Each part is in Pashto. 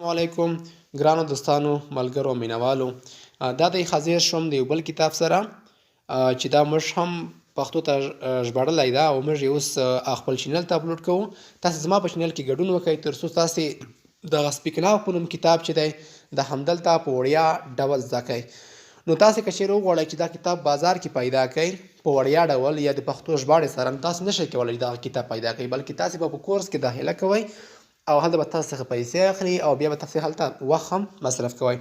السلام علیکم ګرانو دوستانو ملګرو مینوالو دا د حاضر شوم د یو بل کتاب سره چې دا موږ هم پښتو ته ژباړلی ده او موږ یې اوس خپل چینل ته اپلوډ کوو. تاسې زما په چینل کې ګډون وکړئ تر څو تاسې دغه سپیک ناو په نوم کتاب چې دی د همدلته په وړیا ډول زده کړئ. نو تاسې که چیرې وغواړئ چې دا کتاب بازار کې پیدا کړئ په وړیا ډول یا د پښتو ژباړې سره، نو تاسې نشئ کولی دغه کتاب پیدا کړئ، بلکې تاسې به په کورس کې داخله کوئ او هلته به تاسو څخه پیسې اخلي او بیا به تاسې هلته وخت هم مصرف کوئ.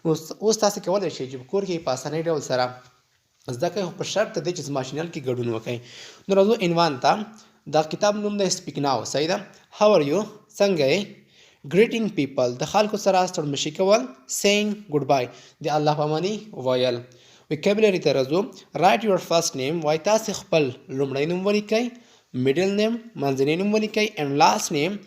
اوس تاسې کولی شئ چې په کور کې په اسانۍ ډول سره زده کړئ، خو په شرط دی چې زما چینل کې ګډون وکړئ. نو راځو عنوان ته. دا کتاب نوم دی سپیک ناو. صحیح ده؟ هاو آر یو؟ څنګه یې؟ greeting people د خلکو سره ستړمشي کول. saying goodbye د الله پاماني ویل. vocabulary ته راځو. write your first name وایي تاسې خپل لومړی نوم ولیکئ، middle name منځنی نوم ولیکئ and last name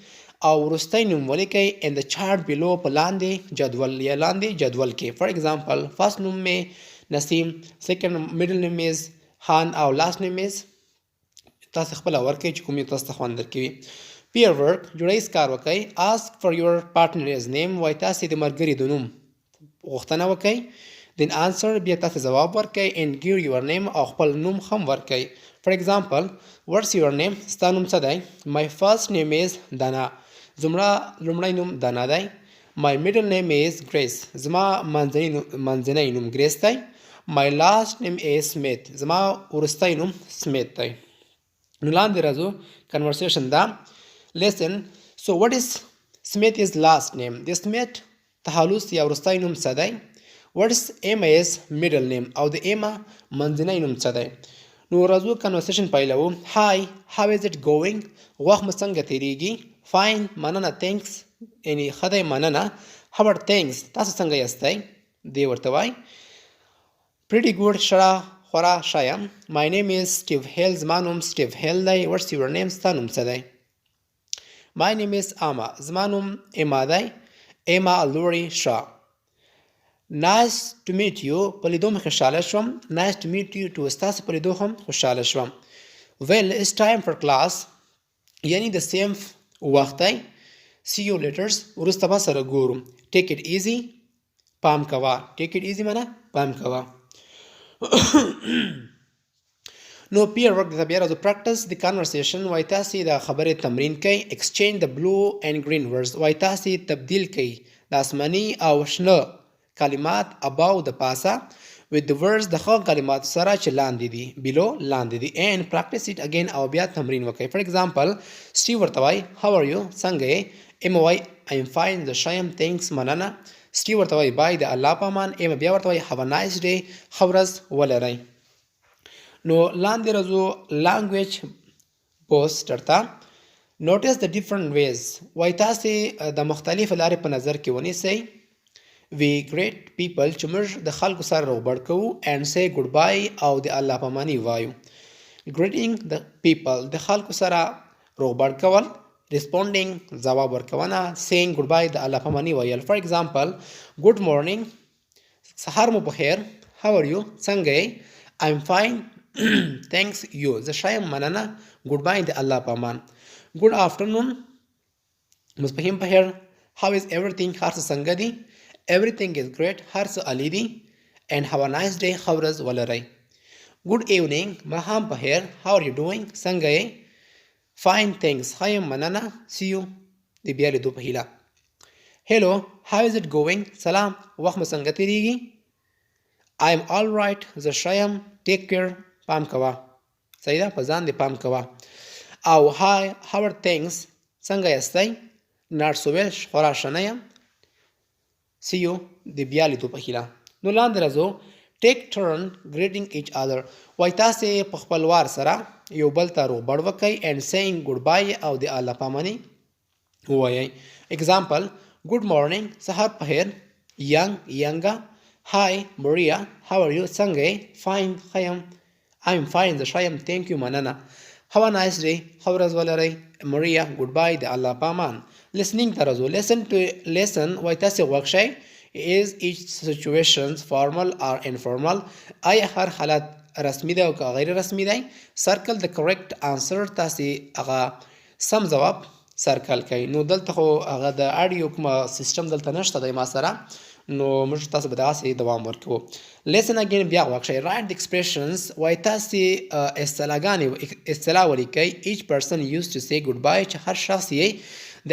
او وروستی نوم ولیکئ in the chart below په لاندې جدول یا لاندې جدول کې. for example first نوم مې نسیم، second middle name is خان او last name is تاسې خپله ورکئ چې کوم یو تاسو ته خوند درکوي. peer work جوړیز کار وکئ. ask for your partner's name وایي تاسې د ملګري د نوم غوښتنه وکئ. then answer بیا تاسې ځواب ورکئ and give your name او خپل نوم هم ورکئ. for example what's your name؟ ستا نوم څه دی؟ my first name is دانا، زما لومړی نوم دانا دی. my middle name is grace، زما منځنی نوم ګریس دی. my last name is smith، زما وروستی نوم سمیت دی. نو لاندې راځو. conversation دا lesson. so what is smith's last name؟ د سمیت تحالوس یا وروستی نوم څه دی؟ what is emma's middle name؟ او د ایما منځنی نوم څه دی؟ نو راځو conversation پیلوو. hi how is it going؟ وخت مو څنګه تیریږي؟ fine مننه thanks یعنی ښه دی مننه. how are things؟ تاسو څنګه یاستئ؟ دی ورته وایي. pretty good ښه خورا ښه یم. my name is steve hill، زما نوم steve hill دی. what's your name؟ ستا نوم څه دی؟ my name is emma، زما نوم اما دی. emma لوري ښه. nice to meet you، په لیدو مې خوشحاله شوم. nice to meet you too، ستاسو په لیدو هم خوشحاله شوم. well it's time for class یعنی د صنف وخت دی. see you later وروسته به سره ګورو. take it easy پام کوه. take it easy معنی پام کوه. نو peer work د بیا راځو. practice the conversation وایي تاسې د خبرې تمرین کوئ. exchange the blue and green words وایي تاسې تبدیل کوئ د آسماني او شنه کلمات above د پاسه with the words د ښه کلماتو سره چې لاندې دي below لاندې دي and practice it again او بیا تمرین وکړئ. for example steve ورته وایي how are you؟ څنګه یې؟ اما وایي I'm fine زه ښه یم thanks مننه. steve ورته وایي bye د الله په امان. اما بیا ورته وایي have a nice day ښه ورځ ولرئ. نو لاندې راځو language poster ته. notice the different ways وایي تاسې د مختلفو لارې په نظر کې ونیسئ. we greet people چې موږ د خلکو سره روغبړ کوو and say goodbye او د الله پاماني وایو. greeting the people د خلکو سره روغبړ کول. responding ځواب ورکونه. saying goodbye د الله پاماني ویل. for example good morning سهار مو بخیر. how are you؟ څنګه یې؟ I'm fine thanks you زه ښه یم مننه. goodbye د الله پامان. good afternoon ماسپښین بخیر. how is everything هر څه څنګه دي؟ everything is great هر څه عالی دي. and have a nice day ښه ورځ ولرئ. good evening ماښام بخیر. how are you doing؟ څنګه یې؟ fine thanks ښه یم مننه. see you د بیا لیدو په هیله. hello how is it going؟ سلام وخت مو څنګه تیریږي؟ I'm all right زه ښه یم. take care پام کوه. صحیح ده؟ په ځان دې پام کوه. او hi how are things څنګه یاستئ؟ not so well خورا ښه نه یم. see you د بیا لیدو په هیله. نو لاندې راځو. take turn greeting each other وایي تاسې په خپل وار سره یو بل ته روغبړ وکئ and saying goodbye او د الله پاماني ووایئ. example good morning سهار بخیر. young younger. hi Maria how are you؟ څنګه یې؟ fine ښه یم. I'm fine زه ښه یم thank you مننه. have a nice day ښه ورځ ولرئ. Maria goodbye د الله پامان. listening ته راځو. listen to lesson وایي تاسې غوږ شئ. is each situations formal or informal؟ آیا هر حالت رسمي دی او که غیر رسمي دی؟ circle the correct answer تاسې هغه سم ځواب سرکل کوي. نو دلته خو هغه د اډیو کومه سیسټم دلته نشته دی ما سره، نو موږ تاسو به دغسې دوام ورکوو. لیسن اګین بیا غوږ شئ. رایټ د ایکسپریشنز وایي تاسې اصطلاح ولیکئ. ایچ پرسن یوز ټو سی ګډ بای چې هر شخص یې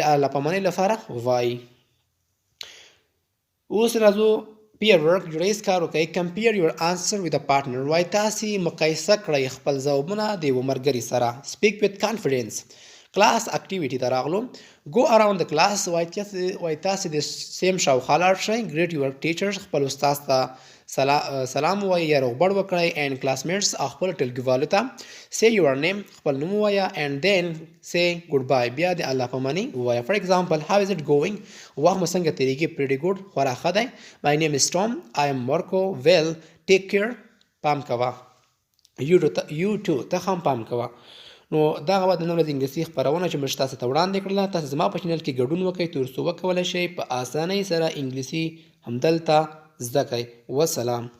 د الله پامانۍ لپاره وایي. اوس راځو peer work جوړیز کار وکړئ. compare your answer with a partner وایي تاسې مقایسه کړئ خپل ځوابونه د یوه ملګري سره. speak with confidence کلاس اکټیویټي ته راغلو. go around the class وایي تاسې د سیم شاوخوا لاړ شئ. greet your teachers خپل استاد ته سلام ووایه یا روغبړ وکړئ. and classmates خپل ټولګیوالو ته say your name خپل نوم ووایه. and then say goodbye بیا د الله پاماني ووایه. for example how is it going وخت مو څنګه تېرېږي. pretty good خورا ښه دی. my name is Tom I am Marco well take care پام کوه. you too ته هم پام کوه. نو دغه وه د نن ورځې انګلیسي خپرونه چې موږ تاسو ته وړاندې کړله. تاسو زما په چینل کې ګډون وکړئ تر څو وکولی شئ په اسانۍ سره انګلیسي همدلته زده کړئ. وسلام.